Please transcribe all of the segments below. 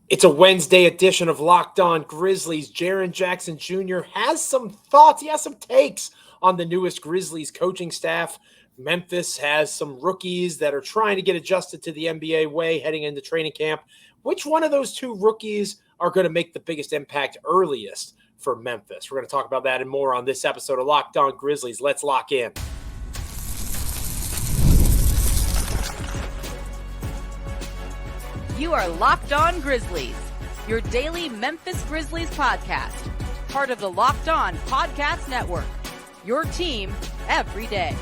It's a Wednesday edition of Locked On Grizzlies. Jaren Jackson Jr. has some thoughts. He has some takes on the newest Grizzlies coaching staff. Memphis has some rookies that are trying to get adjusted to the NBA way heading into training camp. Which one of those two rookies are going to make the biggest impact earliest for Memphis? We're going to talk about that and more on this episode of Locked On Grizzlies. Let's lock in. You are Locked On Grizzlies, your daily Memphis Grizzlies podcast, part of the Locked On Podcast Network, your team every day.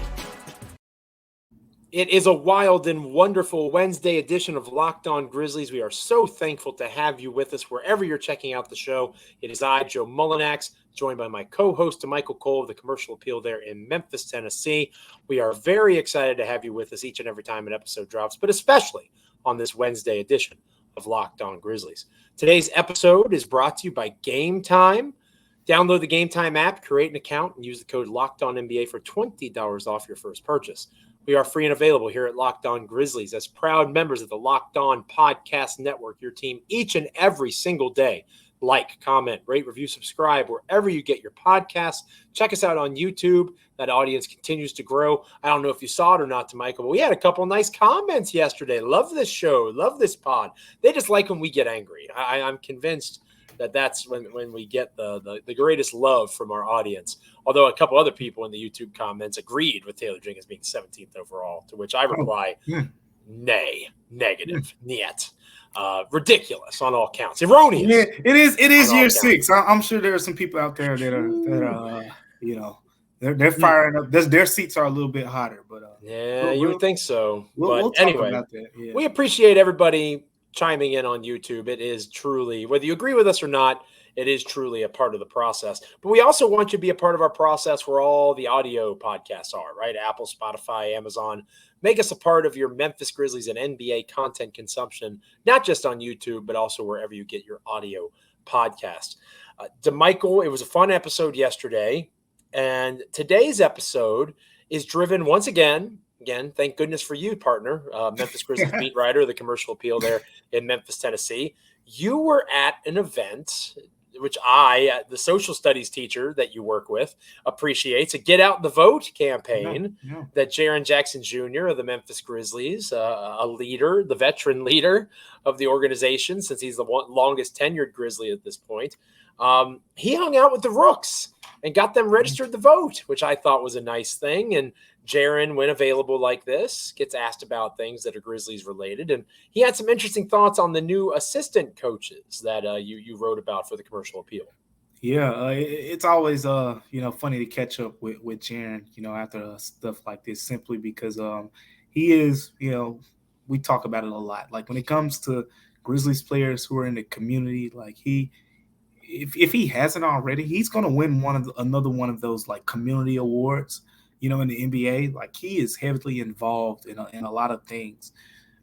It is a wild and wonderful Wednesday edition of Locked On Grizzlies. We are so thankful to have you with us wherever you're checking out the show. It is I, Joe Mullinax, joined by my co-host, Damichael Cole of the Commercial Appeal there in Memphis, Tennessee. We are very excited to have you with us each and every time an episode drops, but especially on this Wednesday edition of Locked On Grizzlies. Today's episode is brought to you by Gametime. Download the Gametime app, create an account, and use the code LOCKEDONNBA for $20 off your first purchase. We are free and available here at Locked On Grizzlies as proud members of the Locked On Podcast Network, your team each and every single day. Like, comment, rate, review, subscribe wherever you get your podcasts. Check us out on YouTube. That audience continues to grow. I don't know if you saw it or not, Damichael, but we had a couple nice comments yesterday. Love this show. Love this pod. They just like when we get angry. I'm convinced that's when we get the greatest love from our audience. Although a couple other people in the YouTube comments agreed with Taylor Jenkins being 17th overall, to which I reply, nay, negative, niet. Ridiculous on all counts. Erroneous. Yeah, it is year 6. I'm sure there are some people out there that are they're firing up. Their seats are a little bit hotter, but you would think so. We'll but anyway, talk about that. Yeah. We appreciate everybody chiming in on YouTube. It is truly, whether you agree with us or not, it is truly a part of the process. But we also want you to be a part of our process where all the audio podcasts are, right? Apple, Spotify, Amazon. Make us a part of your Memphis Grizzlies and NBA content consumption, not just on YouTube, but also wherever you get your audio podcast. Damichael, it was a fun episode yesterday. And today's episode is driven once again, thank goodness for you, partner, Memphis Grizzlies beat writer of the Commercial Appeal there in Memphis, Tennessee. You were at an event which the social studies teacher that you work with, appreciates, a Get Out the Vote campaign that Jaren Jackson Jr. of the Memphis Grizzlies, a leader, the veteran leader of the organization since he's the longest tenured Grizzly at this point. He hung out with the Rooks and got them registered to vote, which I thought was a nice thing. And Jaren, when available like this, gets asked about things that are Grizzlies related. And he had some interesting thoughts on the new assistant coaches that you wrote about for the Commercial Appeal. Yeah, it's always funny to catch up with Jaren, after stuff like this, simply because he is, we talk about it a lot. Like when it comes to Grizzlies players who are in the community, like if he hasn't already, he's going to win another one of those like community awards, in the NBA. Like he is heavily involved in a lot of things,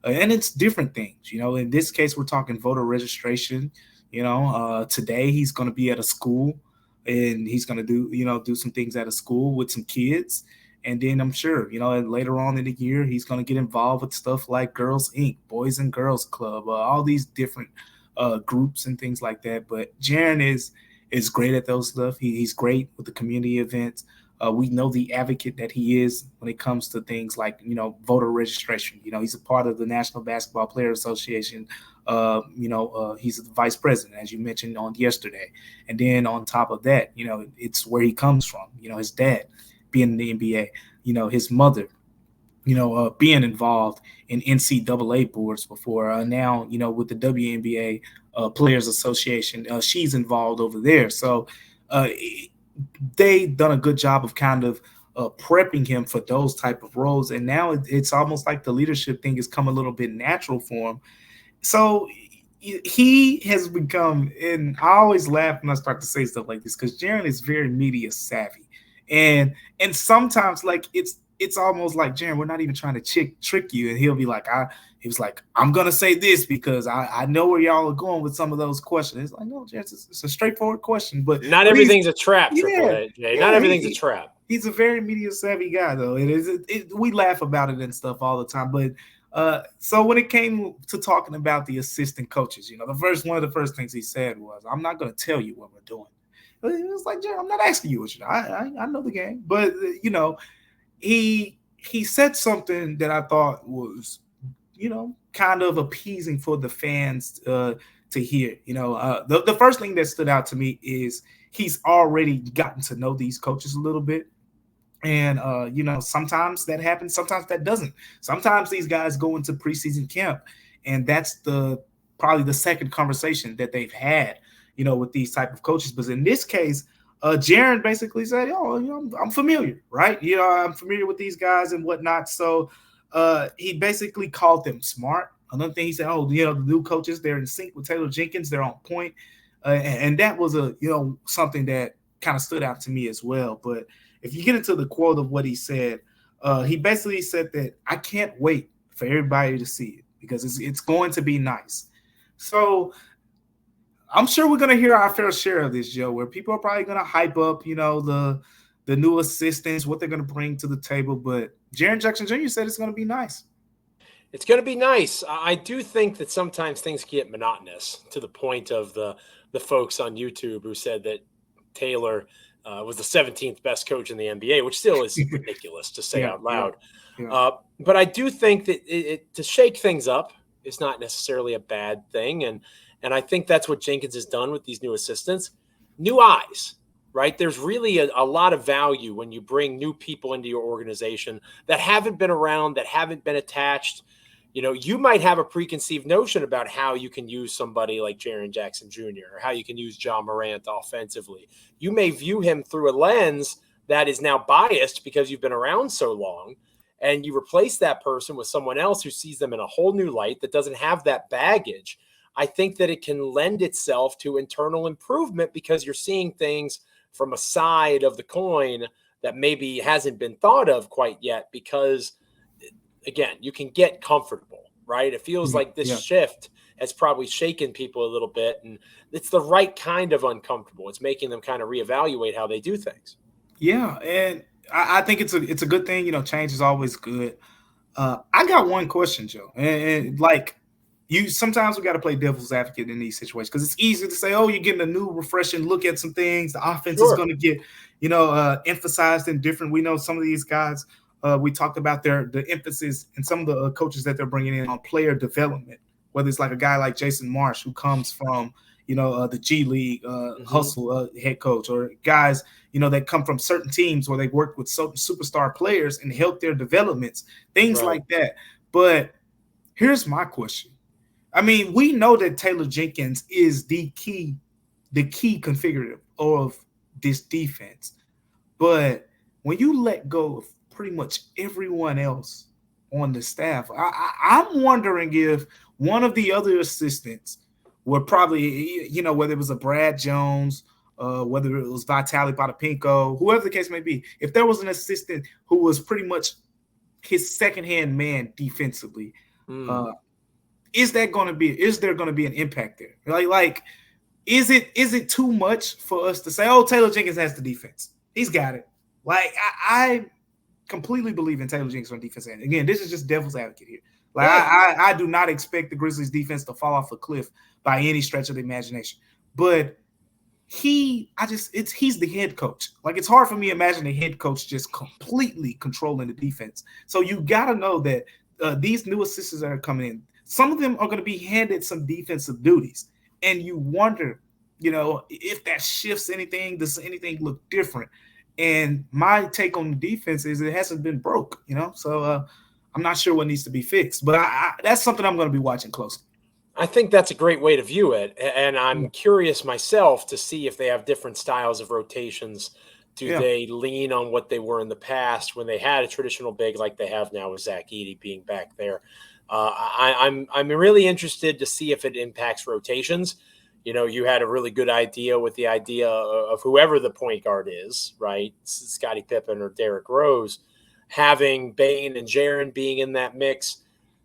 and it's different things. In this case, we're talking voter registration. Today he's going to be at a school, and he's going to do some things at a school with some kids, and then I'm sure later on in the year he's going to get involved with stuff like Girls Inc., Boys and Girls Club, all these different groups and things like that. But Jaren is great at those stuff. He's great with the community events. We know the advocate that he is when it comes to things like, voter registration. He's a part of the National Basketball Players Association. He's the vice president, as you mentioned on yesterday. And then on top of that, it's where he comes from. His dad being in the NBA, his mother, being involved in NCAA boards before. Now, with the WNBA Players Association, she's involved over there. So they done a good job of kind of prepping him for those type of roles. And now it's almost like the leadership thing has come a little bit natural for him. So he has become, and I always laugh when I start to say stuff like this, because Jaren is very media savvy. And sometimes like it's almost like, Jaren, we're not even trying to trick you. And he'll be like, I'm going to say this because I know where y'all are going with some of those questions. It's like, no, Jaren, it's a straightforward question. But not everything's a trap, Not everything's a trap. He's a very media savvy guy, though. We laugh about it and stuff all the time. But So when it came to talking about the assistant coaches, one of the first things he said was, "I'm not going to tell you what we're doing." But it was like, I'm not asking you what you know. I know the game, but he said something that I thought was, kind of appeasing for the fans to hear. The first thing that stood out to me is he's already gotten to know these coaches a little bit. And, sometimes that happens. Sometimes that doesn't. Sometimes these guys go into preseason camp, and that's probably the second conversation that they've had, with these type of coaches. But in this case, Jaren basically said, I'm familiar, right? I'm familiar with these guys and whatnot. So he basically called them smart. Another thing he said, the new coaches, they're in sync with Taylor Jenkins. They're on point. And that was something that kind of stood out to me as well. But if you get into the quote of what he said, he basically said that I can't wait for everybody to see it because it's going to be nice. So I'm sure we're going to hear our fair share of this, Joe, where people are probably going to hype up, the new assistants, what they're going to bring to the table. But Jaren Jackson Jr. said it's going to be nice. It's going to be nice. I do think that sometimes things get monotonous to the point of the folks on YouTube who said that Taylor was the 17th best coach in the NBA, which still is ridiculous to say out loud. Yeah. But I do think that to shake things up is not necessarily a bad thing. And I think that's what Jenkins has done with these new assistants. New eyes, right? There's really a lot of value when you bring new people into your organization that haven't been around, that haven't been attached. You might have a preconceived notion about how you can use somebody like Jaren Jackson Jr. or how you can use John Morant offensively. You may view him through a lens that is now biased because you've been around so long, and you replace that person with someone else who sees them in a whole new light that doesn't have that baggage. I think that it can lend itself to internal improvement because you're seeing things from a side of the coin that maybe hasn't been thought of quite yet because – again, you can get comfortable, right? It feels like this shift has probably shaken people a little bit, and it's the right kind of uncomfortable. It's making them kind of reevaluate how they do things. Yeah, and I think it's a good thing. Change is always good. I got one question, Joe, and sometimes we got to play devil's advocate in these situations because it's easy to say, you're getting a new, refreshing look at some things. The offense is going to get, emphasized and different. We know some of these guys. We talked about the emphasis and some of the coaches that they're bringing in on player development, whether it's like a guy like Jason Marsh who comes from, the G League hustle head coach, or guys, that come from certain teams where they work with certain superstar players and help their developments, things like that. But here's my question. I mean, we know that Taylor Jenkins is the key configurator of this defense. But when you let go of pretty much everyone else on the staff, I'm wondering if one of the other assistants were probably, whether it was a Brad Jones, whether it was Vitaly Potapinko, whoever the case may be, if there was an assistant who was pretty much his second-hand man defensively, is there going to be an impact there? Like, is it too much for us to say, Taylor Jenkins has the defense? He's got it. Like, I completely believe in Taylor Jenkins on defense. And again, this is just devil's advocate here. Like, I do not expect the Grizzlies defense to fall off a cliff by any stretch of the imagination. But he's the head coach. Like, it's hard for me to imagine the head coach just completely controlling the defense. So you got to know that these new assistants that are coming in, some of them are going to be handed some defensive duties. And you wonder, if that shifts anything, does anything look different? And my take on the defense is it hasn't been broke, So I'm not sure what needs to be fixed. But that's something I'm going to be watching closely. I think that's a great way to view it. And I'm curious myself to see if they have different styles of rotations. Do they lean on what they were in the past when they had a traditional big like they have now with Zach Edey being back there? I'm really interested to see if it impacts rotations. You had a really good idea with the idea of whoever the point guard is, right? Scottie Pippen or Derrick Rose, having Bane and Jaren being in that mix,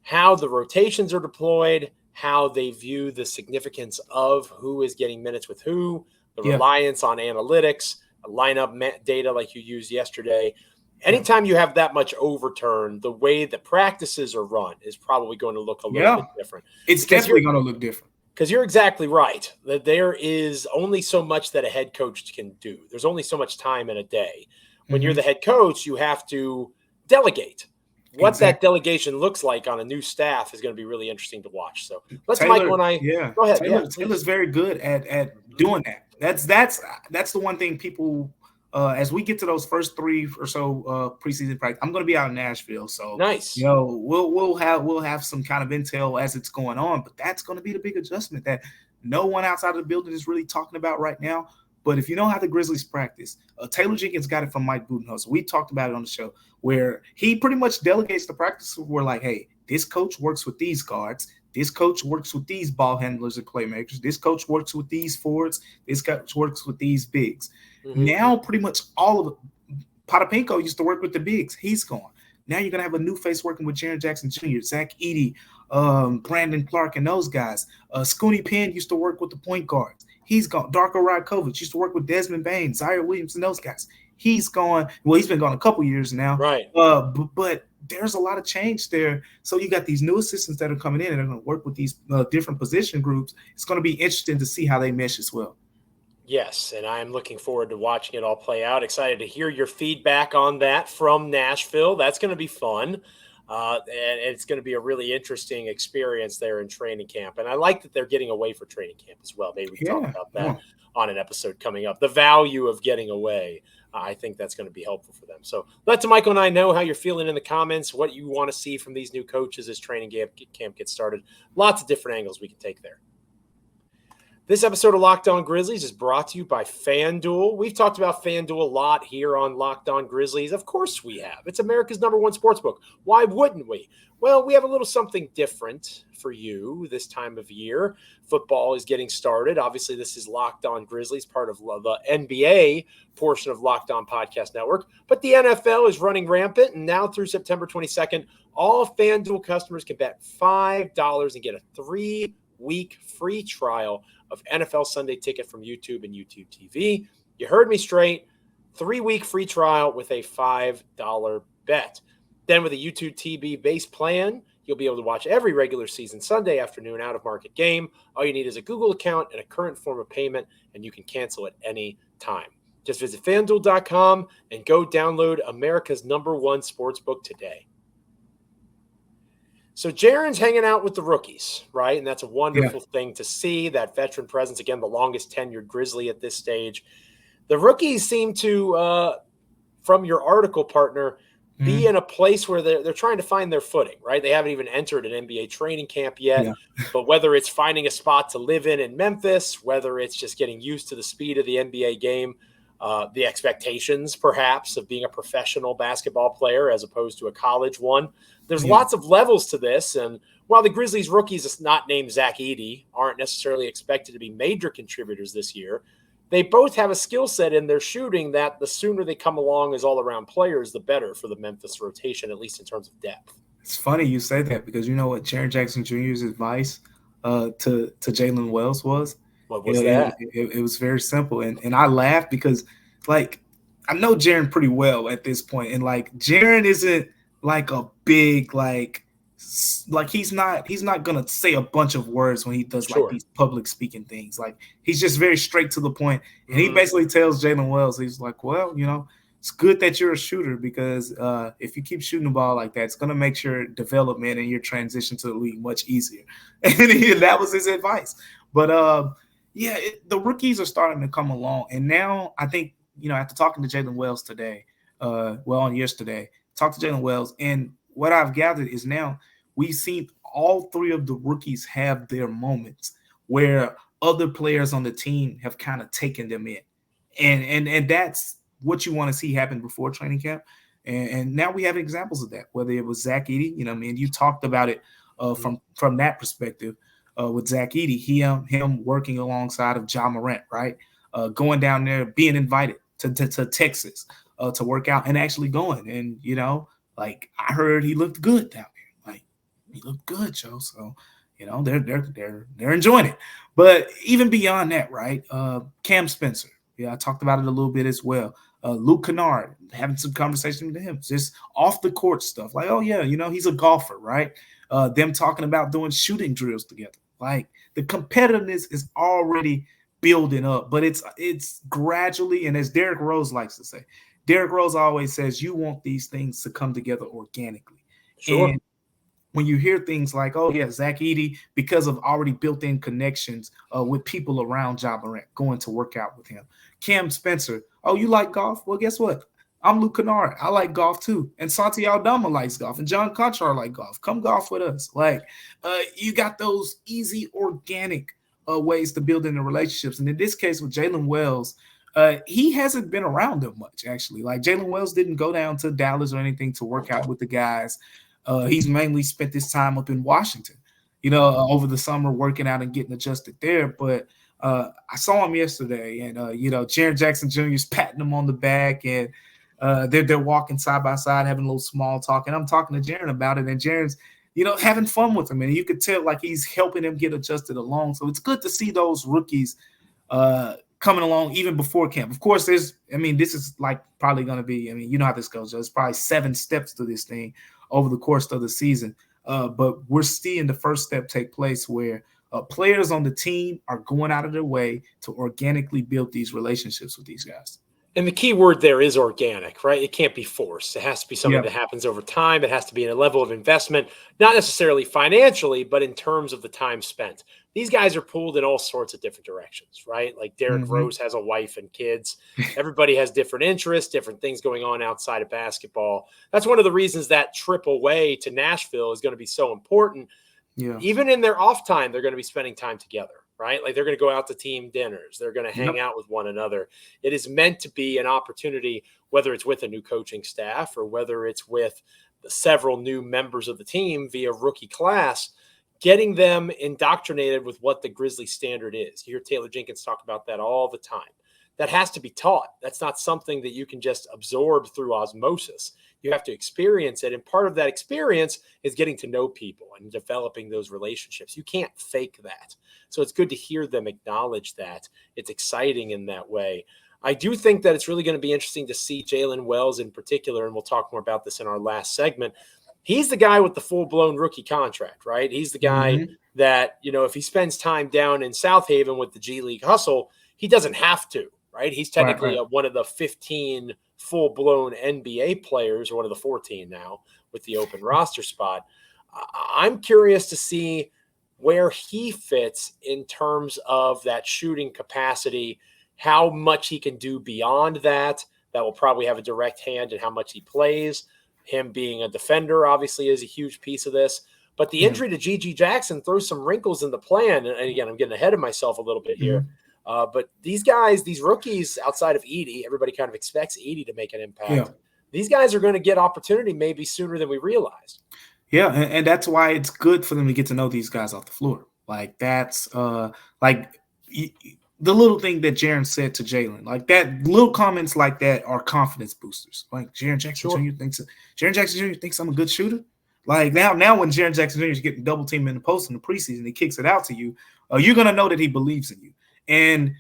how the rotations are deployed, how they view the significance of who is getting minutes with who, the reliance on analytics, lineup data like you used yesterday. anytime you have that much overturn, the way the practices are run is probably going to look a little bit different. It's definitely going to look different. Because you're exactly right that there is only so much that a head coach can do. There's only so much time in a day. When you're the head coach, you have to delegate. What that delegation looks like on a new staff is going to be really interesting to watch. So let's Michael and I go ahead. Taylor's very good at doing that. That's the one thing people as we get to those first 3 or so preseason practice. I'm going to be out in Nashville, so nice. We'll have some kind of intel as it's going on, but that's going to be the big adjustment that no one outside of the building is really talking about right now. But if you know how the Grizzlies practice, Taylor Jenkins got it from Mike Budenholzer. We talked about it on the show where he pretty much delegates the practice. We're like, hey, this coach works with these guards. This coach works with these ball handlers and playmakers. This coach works with these forwards. This coach works with these bigs. Now pretty much all of it. Potapinko used to work with the bigs. He's gone. Now you're going to have a new face working with Jaren Jackson Jr., Zach Edey, Brandon Clark, and those guys. Scooney Penn used to work with the point guards. He's gone. Darko Rajkovic used to work with Desmond Bain, Zaire Williams, and those guys. He's gone. Well, he's been gone a couple years now. Right. But there's a lot of change there. So you got these new assistants that are coming in and they're going to work with these different position groups. It's going to be interesting to see how they mesh as well. Yes, and I'm looking forward to watching it all play out. Excited to hear your feedback on that from Nashville. That's going to be fun. And it's going to be a really interesting experience there in training camp. And I like that they're getting away for training camp as well. Maybe we can talk about that on an episode coming up. The value of getting away, I think that's going to be helpful for them. So let Damichael and I know how you're feeling in the comments, what you want to see from these new coaches as training camp gets started. Lots of different angles we can take there. This episode of Locked On Grizzlies is brought to you by FanDuel. We've talked about FanDuel a lot here on Locked On Grizzlies. Of course we have. It's America's #1 sportsbook. Why wouldn't we? Well, we have a little something different for you this time of year. Football is getting started. Obviously, this is Locked On Grizzlies, part of the NBA portion of Locked On Podcast Network. But the NFL is running rampant, and now through September 22nd, all FanDuel customers can bet $5 and get a 3-week free trial of NFL Sunday Ticket from YouTube and YouTube TV. You heard me straight. 3-week free trial with a $5 bet. Then with a YouTube TV base plan, you'll be able to watch every regular season Sunday afternoon out-of-market game. All you need is a Google account and a current form of payment, and you can cancel at any time. Just visit FanDuel.com and go download America's #1 sportsbook today. So Jaren's hanging out with the rookies, right? And that's a wonderful thing to see, that veteran presence. Again, the longest tenured Grizzly at this stage. The rookies seem to, from your article, partner, be in a place where they're trying to find their footing, right? They haven't even entered an NBA training camp yet. But whether it's finding a spot to live in Memphis, whether it's just getting used to the speed of the NBA game, the expectations perhaps of being a professional basketball player as opposed to a college one. There's lots of levels to this. And while the Grizzlies rookies, not named Zach Edey, aren't necessarily expected to be major contributors this year, they both have a skill set in their shooting that the sooner they come along as all-around players, the better for the Memphis rotation, at least in terms of depth. It's funny you say that because you know what Jaren Jackson Jr.'s advice to Jaylen Wells was? What was that? It was very simple. And I laughed because, like, I know Jaren pretty well at this point. And, like, Jaren isn't like a big, like he's not going to say a bunch of words when he does like these public speaking things. Like, he's just very straight to the point. And he basically tells Jaylen Wells, he's like, well, you know, it's good that you're a shooter because if you keep shooting the ball like that, it's going to make your development and your transition to the league much easier. And that was his advice. But, the rookies are starting to come along. And now I think, you know, after talking to Jaylen Wells today, yesterday, talked to Jaylen Wells, and what I've gathered is now we've seen all 3 of the rookies have their moments where other players on the team have kind of taken them in. And that's what you want to see happen before training camp. And now we have examples of that, whether it was Zach Edey, you know, I mean, you talked about it from that perspective with Zach Edey, him working alongside of Ja Morant, right? Going down there, being invited to Texas to work out and actually going. And, you know, like I heard he looked good down there. Like he looked good, Joe. So, you know, they're enjoying it. But even beyond that, right? Cam Spencer. Yeah, I talked about it a little bit as well. Luke Kennard, having some conversation with him, just off the court stuff. Like, oh yeah, he's a golfer, right? Them talking about doing shooting drills together. Like the competitiveness is already building up, but it's gradually, and as Derrick Rose likes to say, Derrick Rose always says, you want these things to come together organically. Sure. And when you hear things like, oh yeah, Zach Edey, because of already built-in connections with people around Ja Morant, going to work out with him. Cam Spencer, oh, you like golf? Well, guess what? I'm Luke Kennard. I like golf too. And Santi Aldama likes golf. And John Conchar like golf. Come golf with us. Like, you got those easy, organic ways to build into relationships. And in this case with Jalen Wells, he hasn't been around them much, actually. Like, Jalen Wells didn't go down to Dallas or anything to work out with the guys. He's mainly spent this time up in Washington, over the summer, working out and getting adjusted there. But I saw him yesterday, and Jaren Jackson Jr. is patting him on the back, and they're walking side by side, having a little small talk. And I'm talking to Jaren about it, and Jaren's having fun with him, and you could tell like he's helping him get adjusted along. So it's good to see those rookies coming along even before camp. Of course, this is like probably going to be, you know how this goes. There's probably 7 steps to this thing over the course of the season. But we're seeing the first step take place where players on the team are going out of their way to organically build these relationships with these guys. And the key word there is organic, right? It can't be forced. It has to be something that happens over time. It has to be in a level of investment, not necessarily financially, but in terms of the time spent. These guys are pulled in all sorts of different directions, right? Like Derrick Rose has a wife and kids. Everybody has different interests, different things going on outside of basketball. That's one of the reasons that trip away to Nashville is going to be so important. Yeah. Even in their off time, they're going to be spending time together. Right? Like they're going to go out to team dinners. They're going to hang out with one another. It is meant to be an opportunity, whether it's with a new coaching staff or whether it's with the several new members of the team via rookie class, getting them indoctrinated with what the Grizzly standard is. You hear Taylor Jenkins talk about that all the time. That has to be taught. That's not something that you can just absorb through osmosis. You have to experience it. And part of that experience is getting to know people and developing those relationships. You can't fake that. So it's good to hear them acknowledge that. It's exciting in that way. I do think that it's really going to be interesting to see Jalen Wells in particular, and we'll talk more about this in our last segment. He's the guy with the full-blown rookie contract, right? He's the guy that, if he spends time down in South Haven with the G League hustle, he doesn't have to, right? He's technically one of the 15 full-blown NBA players, or one of the 14 now with the open roster spot. I'm curious to see where he fits in terms of that shooting capacity, how much he can do beyond that. That will probably have a direct hand in how much he plays. Him being a defender obviously is a huge piece of this. But the injury to G.G. Jackson throws some wrinkles in the plan. And again, I'm getting ahead of myself a little bit here. But these guys, these rookies outside of Edey, everybody kind of expects Edey to make an impact. Yeah. These guys are going to get opportunity maybe sooner than we realized. Yeah, and that's why it's good for them to get to know these guys off the floor. Like that's like the little thing that Jaren said to Jaylen, like that little comments like that are confidence boosters. Like Jaren Jackson Jr. thinks I'm a good shooter. Like now when Jaren Jackson Jr. is getting double teamed in the post in the preseason, he kicks it out to you. You're gonna know that he believes in you, and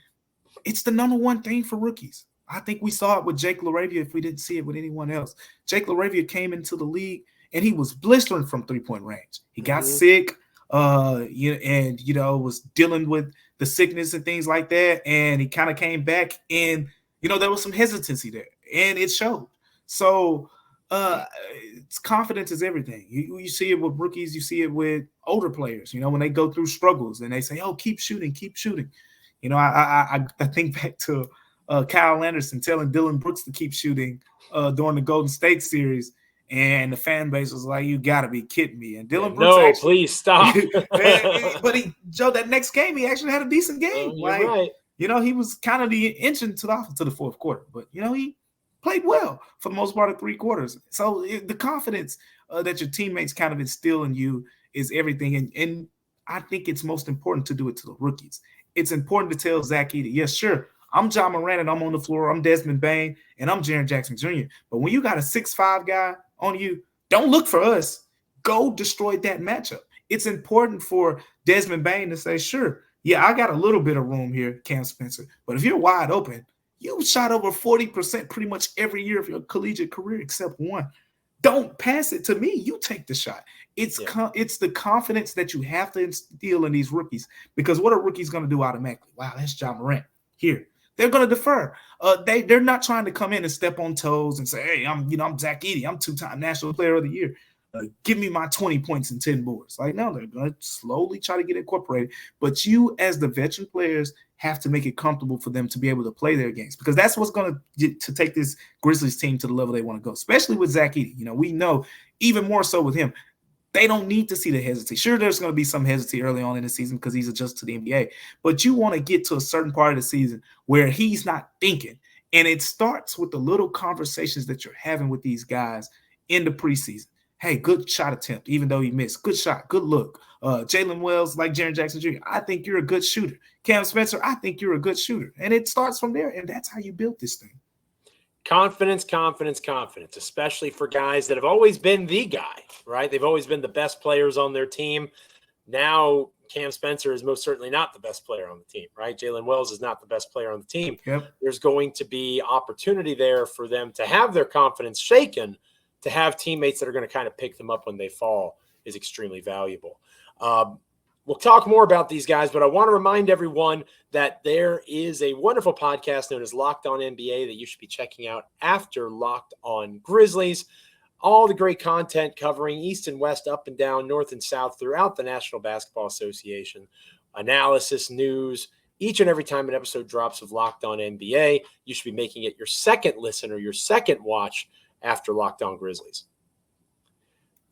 it's the number one thing for rookies. I think we saw it with Jake LaRavia if we didn't see it with anyone else. Jake LaRavia came into the league and he was blistering from 3-point range. He got sick, was dealing with the sickness and things like that. And he kind of came back, and there was some hesitancy there, and it showed. So it's confidence is everything. You see it with rookies, you see it with older players. When they go through struggles and they say, "Oh, keep shooting, keep shooting." I think back to Kyle Anderson telling Dylan Brooks to keep shooting during the Golden State series. And the fan base was like, "You got to be kidding me!" And Dylan Brooks, please stop. But that next game, he actually had a decent game. Right. He was kind of the engine to the fourth quarter. But he played well for the most part of 3 quarters. So the confidence that your teammates kind of instill in you is everything. And I think it's most important to do it to the rookies. It's important to tell Zach Edey, yes, sure, I'm Ja Morant and I'm on the floor. I'm Desmond Bane and I'm Jaren Jackson Jr. But when you got a 6'5" guy on you, don't look for us. Go destroy that matchup. It's important for Desmond Bane to say, sure, yeah, I got a little bit of room here, Cam Spencer. But if you're wide open, You shot over 40% pretty much every year of your collegiate career except one. Don't pass it to me. You take the shot. It's the confidence that you have to instill in these rookies, because what are rookies going to do automatically? Wow, that's Ja Morant. Here, they're going to defer. They're not trying to come in and step on toes and say, "Hey, I'm Zach Edey. I'm 2-time National Player of the Year. Give me my 20 points and 10 boards." Like, no, they're going to slowly try to get incorporated. But you, as the veteran players, have to make it comfortable for them to be able to play their games, because that's what's going to take this Grizzlies team to the level they want to go, especially with Zach Edey. We know even more so with him. They don't need to see the hesitancy. Sure, there's going to be some hesitancy early on in the season because he's adjusted to the NBA, but you want to get to a certain part of the season where he's not thinking. And it starts with the little conversations that you're having with these guys in the preseason. Hey, good shot attempt, even though he missed. Good shot, good look. Jaylen Wells, like Jaren Jackson Jr., I think you're a good shooter. Cam Spencer, I think you're a good shooter. And it starts from there, and that's how you build this thing. Confidence, especially for guys that have always been the guy, right? They've always been the best players on their team. Now, Cam Spencer is most certainly not the best player on the team, right? Jaylen Wells is not the best player on the team. Yep. There's going to be opportunity there for them to have their confidence shaken. To have teammates that are going to kind of pick them up when they fall is extremely valuable. We'll talk more about these guys, but I want to remind everyone that there is a wonderful podcast known as Locked On NBA that you should be checking out after Locked On Grizzlies. All the great content covering East and West, up and down, North and South throughout the National Basketball Association. Analysis, news, each and every time an episode drops of Locked On NBA, you should be making it your second listen or your second watch after Locked On Grizzlies.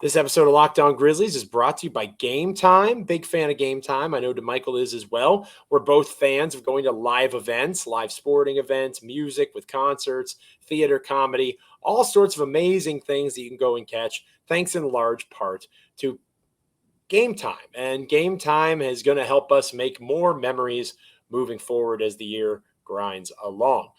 This episode of Locked On Grizzlies is brought to you by Gametime. Big fan of Gametime. I know Damichael is as well. We're both fans of going to live events, live sporting events, music with concerts, theater, comedy, all sorts of amazing things that you can go and catch, thanks in large part to Gametime. And Gametime is going to help us make more memories moving forward as the year grinds along.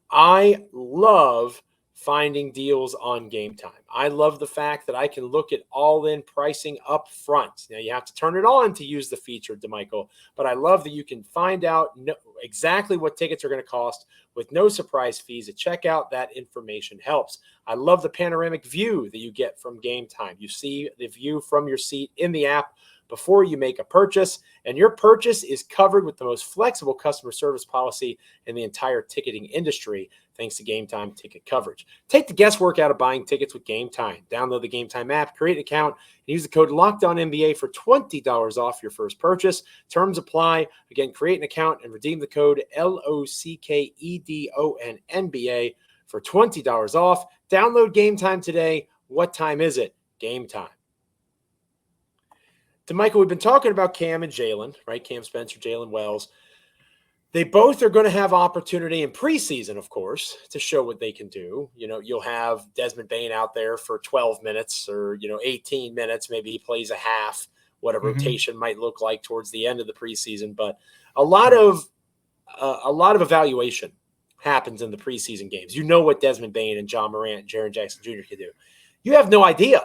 I love finding deals on Gametime. I love the fact that I can look at all-in pricing up front. Now, you have to turn it on to use the feature, Damichael, but I love that you can find out exactly what tickets are going to cost with no surprise fees. At checkout, that information helps. I love the panoramic view that you get from Gametime. You see the view from your seat in the app before you make a purchase, and your purchase is covered with the most flexible customer service policy in the entire ticketing industry, thanks to Gametime ticket coverage. Take the guesswork out of buying tickets with Gametime. Download the Gametime app, create an account, and use the code LOCKEDONNBA for $20 off your first purchase. Terms apply. Again, create an account and redeem the code LOCKEDONNBA for $20 off. Download Gametime today. What time is it? Gametime. Damichael, we've been talking about Cam and Jaylen, right? Cam Spencer, Jaylen Wells. They both are going to have opportunity in preseason, of course, to show what they can do. You'll have Desmond Bane out there for 12 minutes or, 18 minutes. Maybe he plays a half, what a rotation might look like towards the end of the preseason. But a lot of evaluation happens in the preseason games. You know what Desmond Bane and John Morant and Jaren Jackson Jr. can do. You have no idea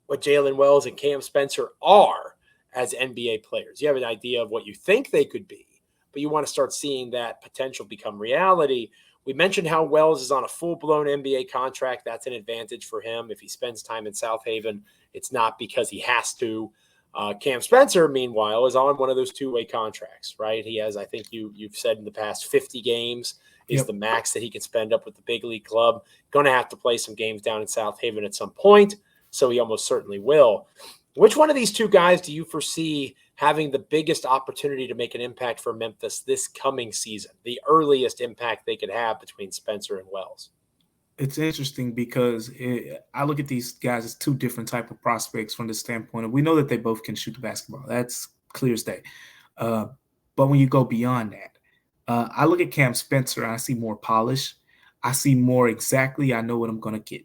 what Jaylen Wells and Cam Spencer are as NBA players. You have an idea of what you think they could be, but you want to start seeing that potential become reality. We mentioned how Wells is on a full-blown NBA contract. That's an advantage for him. If he spends time in South Haven, it's not because he has to. Cam Spencer, meanwhile, is on one of those two-way contracts, right? He has, I think you've said in the past, 50 games is the max that he can spend up with the big league club. Going to have to play some games down in South Haven at some point, so he almost certainly will. Which one of these two guys do you foresee having the biggest opportunity to make an impact for Memphis this coming season, the earliest impact they could have between Spencer and Wells? It's interesting because I look at these guys as two different type of prospects from the standpoint of, we know that they both can shoot the basketball. That's clear as day. But when you go beyond that, I look at Cam Spencer and I see more polish. I see more exactly, I know what I'm going to get.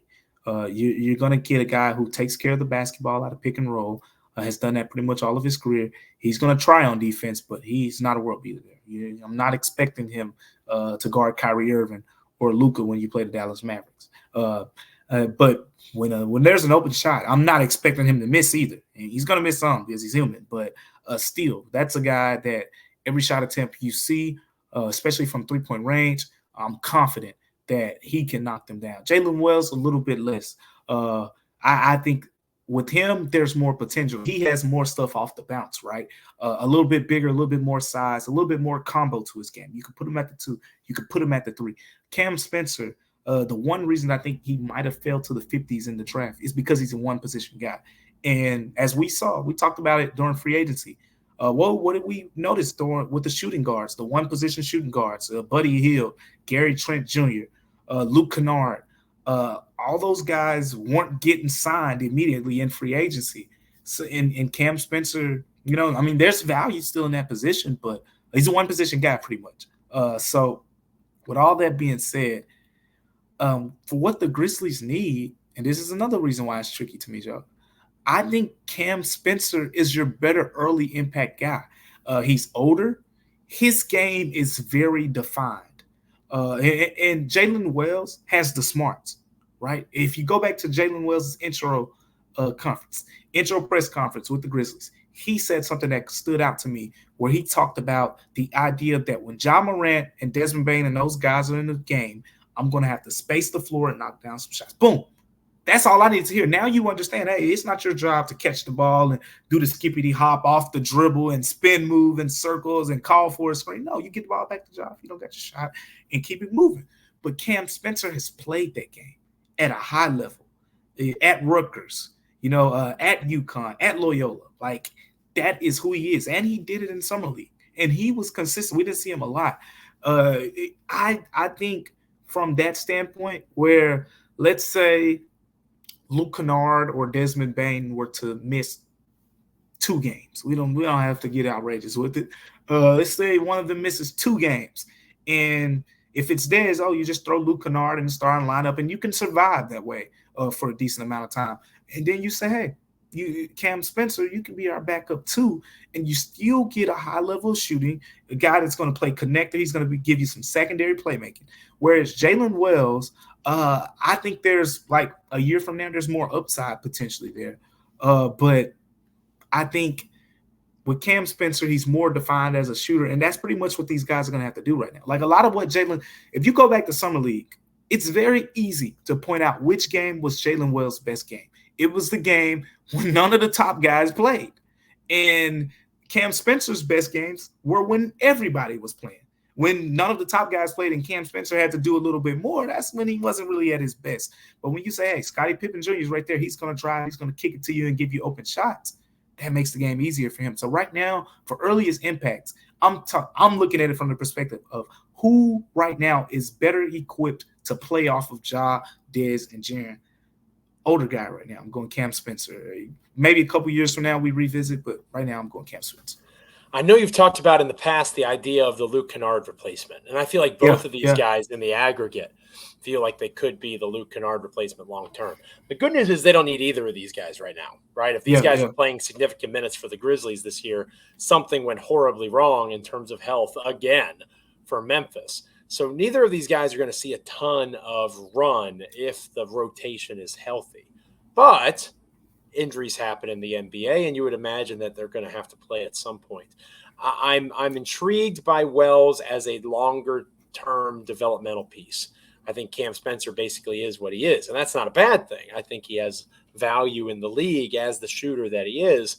You're going to get a guy who takes care of the basketball out of pick and roll, has done that pretty much all of his career. He's going to try on defense, but he's not a world beater there. I'm not expecting him to guard Kyrie Irving or Luka when you play the Dallas Mavericks. But when there's an open shot, I'm not expecting him to miss either. And he's going to miss some because he's human. But still, that's a guy that every shot attempt you see, especially from three-point range, I'm confident that he can knock them down. Jalen Wells, a little bit less. I think with him, there's more potential. He has more stuff off the bounce, right? A little bit bigger, a little bit more size, a little bit more combo to his game. You can put him at the 2. You can put him at the 3. Cam Spencer, the one reason I think he might have fell to the 50s in the draft is because he's a one-position guy. And as we saw, we talked about it during free agency. What did we notice with the shooting guards, the one-position shooting guards, Buddy Hield, Gary Trent Jr., Luke Kennard, all those guys weren't getting signed immediately in free agency. So in Cam Spencer, there's value still in that position, but he's a one-position guy pretty much. So with all that being said, for what the Grizzlies need, and this is another reason why it's tricky to me, Joe, I think Cam Spencer is your better early impact guy. He's older. His game is very defined. And Jalen Wells has the smarts, right? If you go back to Jalen Wells' intro press conference with the Grizzlies, he said something that stood out to me where he talked about the idea that when Ja Morant and Desmond Bane and those guys are in the game, I'm going to have to space the floor and knock down some shots. Boom. That's all I need to hear. Now you understand, hey, it's not your job to catch the ball and do the skippity hop off the dribble and spin move in circles and call for a screen. No, you get the ball back to Ja if you don't get your shot and keep it moving. But Cam Spencer has played that game at a high level, at Rutgers, at UConn, at Loyola. Like, that is who he is. And he did it in Summer League. And he was consistent. We didn't see him a lot. I think from that standpoint where, let's say, Luke Kennard or Desmond Bane were to miss 2 games. We don't have to get outrageous with it. Let's say one of them misses 2 games. And if it's Dez, you just throw Luke Kennard in the starting lineup and you can survive that way for a decent amount of time. And then you say, hey, Cam Spencer, you can be our backup too, and you still get a high level of shooting, a guy that's going to play connector. He's going to give you some secondary playmaking. Whereas Jalen Wells, I think there's like a year from now, there's more upside potentially there. But I think with Cam Spencer, he's more defined as a shooter, and that's pretty much what these guys are going to have to do right now. Like a lot of what Jalen, if you go back to Summer League, it's very easy to point out which game was Jalen Wells' best game. It was the game when none of the top guys played. And Cam Spencer's best games were when everybody was playing. When none of the top guys played and Cam Spencer had to do a little bit more, that's when he wasn't really at his best. But when you say, hey, Scottie Pippen Jr. is right there, he's going to drive, he's going to kick it to you and give you open shots, that makes the game easier for him. So right now, for earliest impacts, I'm looking at it from the perspective of who right now is better equipped to play off of Ja, Dez, and Jaren. Older guy right now. I'm going Cam Spencer. Maybe a couple years from now we revisit, but right now I'm going Cam Spencer. I know you've talked about in the past the idea of the Luke Kennard replacement, and I feel like both of these guys in the aggregate feel like they could be the Luke Kennard replacement long term. The good news is they don't need either of these guys right now, right? If these guys are playing significant minutes for the Grizzlies this year, something went horribly wrong in terms of health again for Memphis. So neither of these guys are going to see a ton of run if the rotation is healthy. But injuries happen in the NBA, and you would imagine that they're going to have to play at some point. I'm intrigued by Wells as a longer-term developmental piece. I think Cam Spencer basically is what he is, and that's not a bad thing. I think he has value in the league as the shooter that he is.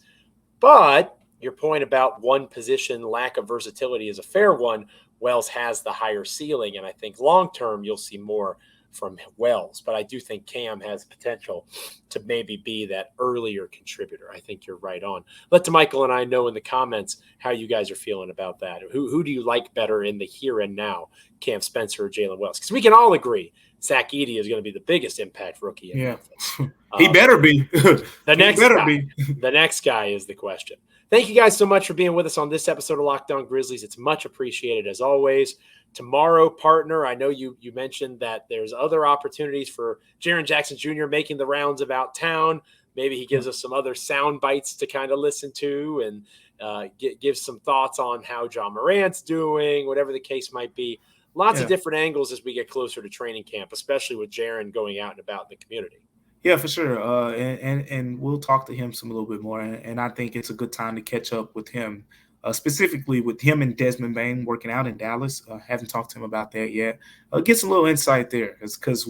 But your point about one position, lack of versatility is a fair one. Wells has the higher ceiling, and I think long-term you'll see more from Wells. But I do think Cam has potential to maybe be that earlier contributor. I think you're right on. Let Damichael and I know in the comments how you guys are feeling about that. Who do you like better in the here and now, Cam Spencer or Jalen Wells? Because we can all agree Zach Edey is going to be the biggest impact rookie in Memphis. He better be. The next guy is the question. Thank you guys so much for being with us on this episode of Locked On Grizzlies. It's much appreciated as always. Tomorrow, partner, I know you mentioned that there's other opportunities for Jaren Jackson Jr. making the rounds about town. Maybe he gives us some other sound bites to kind of listen to and give some thoughts on how Ja Morant's doing, whatever the case might be. Lots of different angles as we get closer to training camp, especially with Jaren going out and about in the community. Yeah, for sure. And we'll talk to him a little bit more. And I think it's a good time to catch up with him specifically with him and Desmond Bain working out in Dallas. Haven't talked to him about that yet. Get some little insight there, because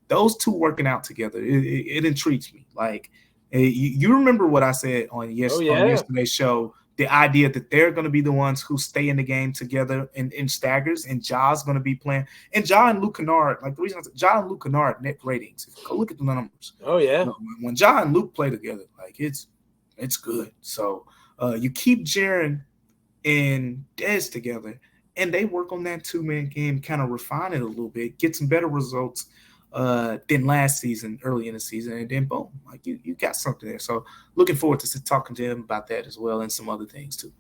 those two working out together, it intrigues me. Like, you remember what I said on yesterday's show, the idea that they're going to be the ones who stay in the game together in staggers, and Ja's going to be playing. And Ja and Luke Kennard, like the reason I said Ja and Luke Kennard net ratings, go look at the numbers. Oh, yeah. When Ja and Luke play together, like it's good. So you keep Jaren and Dez together, and they work on that two-man game, kind of refine it a little bit, get some better results than last season, early in the season, and then boom, like you got something there. So looking forward to talking to him about that as well, and some other things too.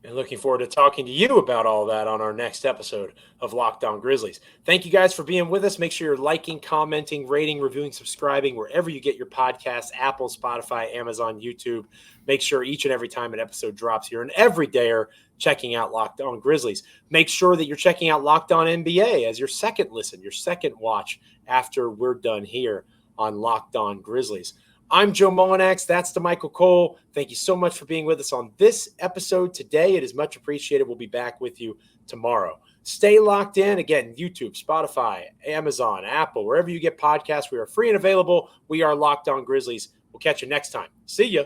And looking forward to talking to you about all that on our next episode of Locked On Grizzlies. Thank you guys for being with us. Make sure you're liking, commenting, rating, reviewing, subscribing, wherever you get your podcasts, Apple, Spotify, Amazon, YouTube. Make sure each and every time an episode drops, you're an everydayer checking out Locked On Grizzlies. Make sure that you're checking out Locked On NBA as your second listen, your second watch after we're done here on Locked On Grizzlies. I'm Joe Mullinax. That's Damichael Cole. Thank you so much for being with us on this episode today. It is much appreciated. We'll be back with you tomorrow. Stay locked in. Again, YouTube, Spotify, Amazon, Apple, wherever you get podcasts. We are free and available. We are Locked On Grizzlies. We'll catch you next time. See ya.